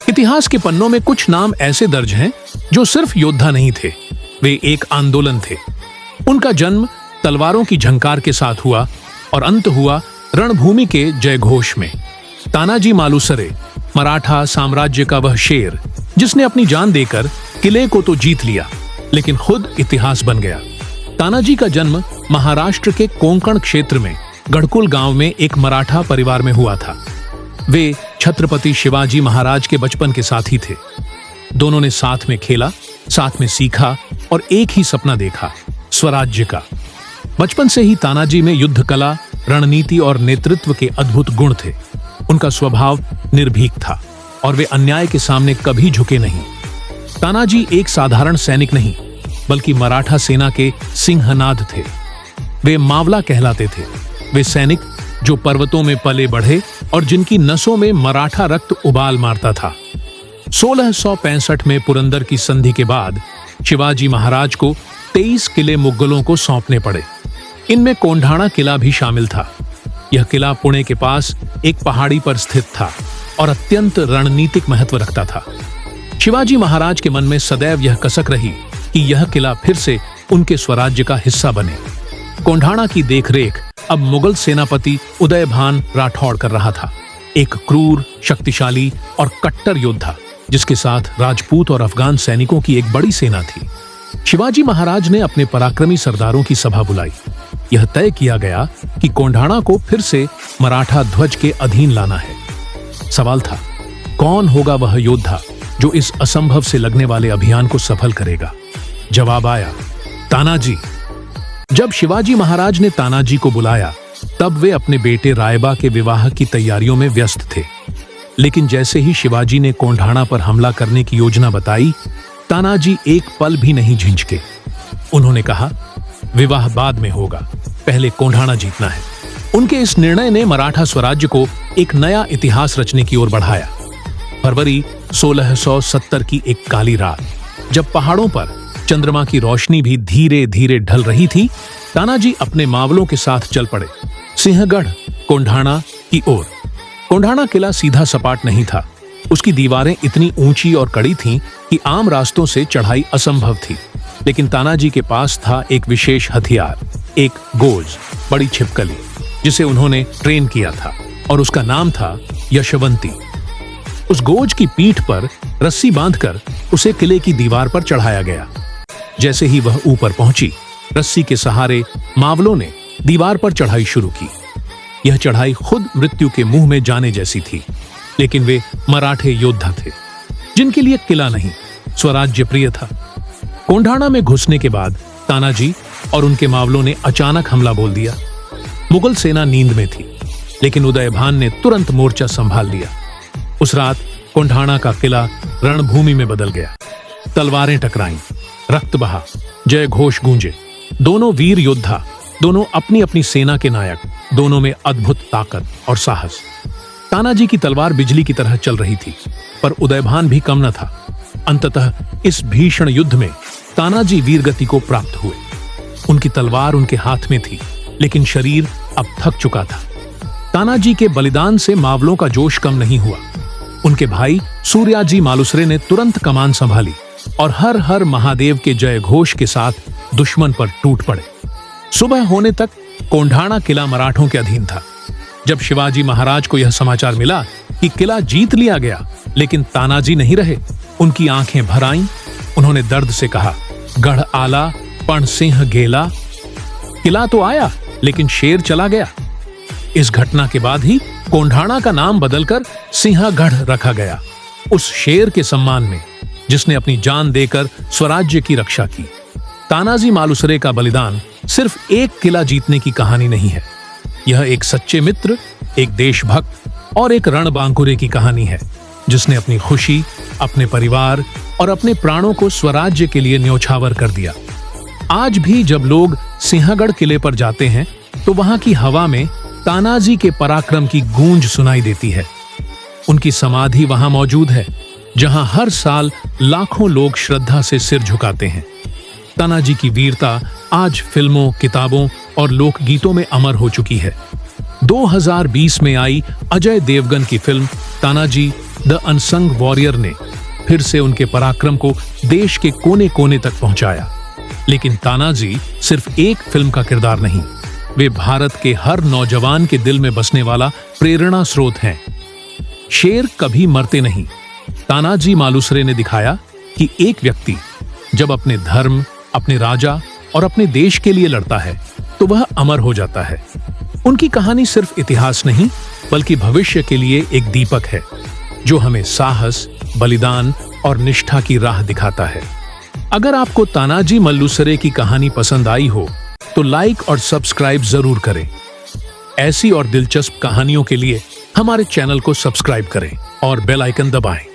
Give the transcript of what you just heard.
इतिहास के पन्नों में कुछ नाम ऐसे दर्ज हैं जो सिर्फ योद्धा नहीं थे, वे एक आंदोलन थे। उनका जन्म तलवारों की झंकार के साथ हुआ और अंत हुआ रणभूमि के जयघोष में। तानाजी मालुसरे, मराठा साम्राज्य का वह शेर जिसने अपनी जान देकर किले को तो जीत लिया, लेकिन खुद इतिहास बन गया। तानाजी का जन्म महाराष्ट्र के कोंकण क्षेत्र में गढ़कुल गांव में एक मराठा परिवार में हुआ था। वे छत्रपति शिवाजी महाराज के बचपन के साथी थे। दोनों ने साथ में खेला, साथ में सीखा और एक ही सपना देखा, स्वराज्य का। बचपन से ही तानाजी में युद्ध कला, रणनीति और नेतृत्व के अद्भुत गुण थे। उनका स्वभाव निर्भीक था और वे अन्याय के सामने कभी झुके नहीं। तानाजी एक साधारण सैनिक नहीं, बल्कि मराठा सेना के सिंहनाद थे। वे मावला कहलाते थे। वे सैनिक जो पर्वतों में पले बढ़े और जिनकी नसों में मराठा रक्त उबाल मारता था। 1665 में पुरंदर की संधि के बाद शिवाजी महाराज को 23 किले मुगलों को सौंपने पड़े। इनमें कोंढाणा किला भी शामिल था। यह किला पुणे के पास एक पहाड़ी पर स्थित था और अत्यंत रणनीतिक महत्व रखता था। शिवाजी महाराज के मन में सदैव यह कसक रही कि यह किला फिर से उनके स्वराज्य का हिस्सा बने। कोंढाणा की देखरेख अब मुगल सेनापति उदयभान राठौड़ कर रहा था, एक क्रूर, शक्तिशाली और कट्टर योद्धा जिसके साथ राजपूत और अफगान सैनिकों की एक बड़ी सेना थी। शिवाजी महाराज ने अपने पराक्रमी सरदारों की सभा बुलाई। यह तय किया गया कि कोंढाणा को फिर से मराठा ध्वज के अधीन लाना है। सवाल था, कौन होगा वह योद्धा जो इस असंभव से लगने वाले अभियान को सफल करेगा? जवाब आया, तानाजी। जब शिवाजी महाराज ने तानाजी को बुलाया, तब वे अपने बेटे रायबा के विवाह की तैयारियों में व्यस्त थे। लेकिन जैसे ही शिवाजी ने कोंढाणा पर हमला करने की योजना बताई, तानाजी एक पल भी नहीं झिझके। उन्होंने कहा, विवाह बाद में होगा, पहले कोंढाणा जीतना है। उनके इस निर्णय ने मराठा स्वराज्य को एक नया इतिहास रचने की ओर बढ़ाया। फरवरी 1670 की एक काली रात, जब पहाड़ों पर चंद्रमा की रोशनी भी धीरे धीरे ढल रही थी, तानाजी अपने मावलों के साथ चल पड़े सिंहगढ़ कोंढाणा की ओर। कोंढाणा किला सीधा सपाट नहीं था। उसकी दीवारें इतनी ऊंची और कड़ी थीं कि आम रास्तों से चढ़ाई असंभव थी। लेकिन तानाजी के पास था एक विशेष हथियार, एक गोज, बड़ी छिपकली, जिसे उन्होंने ट्रेन किया था और उसका नाम था यशवंती। उस गोज की पीठ पर रस्सी बांधकर उसे किले की दीवार पर चढ़ाया गया। जैसे ही वह ऊपर पहुंची, रस्सी के सहारे मावलों ने दीवार पर चढ़ाई शुरू की। यह चढ़ाई खुद मृत्यु के मुंह में जाने जैसी थी, लेकिन वे मराठे योद्धा थे जिनके लिए किला नहीं, स्वराज्य प्रिय था। कोंढाणा में घुसने के बाद तानाजी और उनके मावलों ने अचानक हमला बोल दिया। मुगल सेना नींद में थी, लेकिन उदयभान ने तुरंत मोर्चा संभाल लिया। उस रात कोंढाणा का किला रणभूमि में बदल गया। तलवारें टकराईं, रक्त बहा, जय घोष गूंजे। दोनों वीर योद्धा, दोनों अपनी अपनी सेना के नायक, दोनों में अद्भुत ताकत और साहस। तानाजी की तलवार बिजली की तरह चल रही थी, पर उदयभान भी कम न था। अंततः इस भीषण युद्ध में तानाजी वीरगति को प्राप्त हुए। उनकी तलवार उनके हाथ में थी, लेकिन शरीर अब थक चुका था। तानाजी के बलिदान से मावलों का जोश कम नहीं हुआ। उनके भाई सूर्याजी मालुसरे ने तुरंत कमान संभाली और हर हर महादेव के जय घोष के साथ दुश्मन पर टूट पड़े। सुबह होने तक कोंढाणा किला मराठों के अधीन था। जब शिवाजी महाराज को यह समाचार मिला कि किला जीत लिया गया, लेकिन तानाजी नहीं रहे, उनकी आंखें भर आईं। उन्होंने दर्द से कहा, गढ़ आला पण सिंह गेला। किला तो आया, लेकिन शेर चला गया। इस घटना के बाद ही कोंढाणा का नाम बदलकर सिंहगढ़ रखा गया, उस शेर के सम्मान में जिसने अपनी जान देकर स्वराज्य की रक्षा की। तानाजी मालुसरे का बलिदान सिर्फ एक किला जीतने की कहानी नहीं है। यह एक सच्चे मित्र, एक देशभक्त और एक रणबांकुरे की कहानी है, जिसने अपनी खुशी, अपने परिवार और अपने प्राणों को स्वराज्य के लिए न्योछावर कर दिया। आज भी जब लोग सिंहगढ़ किले पर जाते हैं, तो वहां की हवा में तानाजी के पराक्रम की गूंज सुनाई देती है। उनकी समाधि वहां मौजूद है, जहां हर साल लाखों लोग श्रद्धा से सिर झुकाते हैं। तानाजी की वीरता आज फिल्मों, किताबों और लोकगीतों में अमर हो चुकी है। 2020 में आई अजय देवगन की film Tanaji the unsung warrior ने फिर से उनके पराक्रम को देश के कोने कोने तक पहुंचाया। लेकिन तानाजी सिर्फ एक फिल्म का किरदार नहीं, वे भारत के हर नौजवान के दिल में बसने वाला प्रेरणा स्रोत हैं। शेर कभी मरते नहीं। तानाजी मालुसरे ने दिखाया कि एक व्यक्ति जब अपने धर्म, अपने राजा और अपने देश के लिए लड़ता है तो वह अमर हो जाता है। उनकी कहानी सिर्फ इतिहास नहीं बल्कि भविष्य के लिए एक दीपक है जो हमें साहस, बलिदान और निष्ठा की राह दिखाता है। अगर आपको तानाजी मालुसरे की कहानी पसंद आई हो तो लाइक और सब्सक्राइब जरूर करें। ऐसी और दिलचस्प कहानियों के लिए हमारे चैनल को सब्सक्राइब करें और बेल आइकन दबाएं।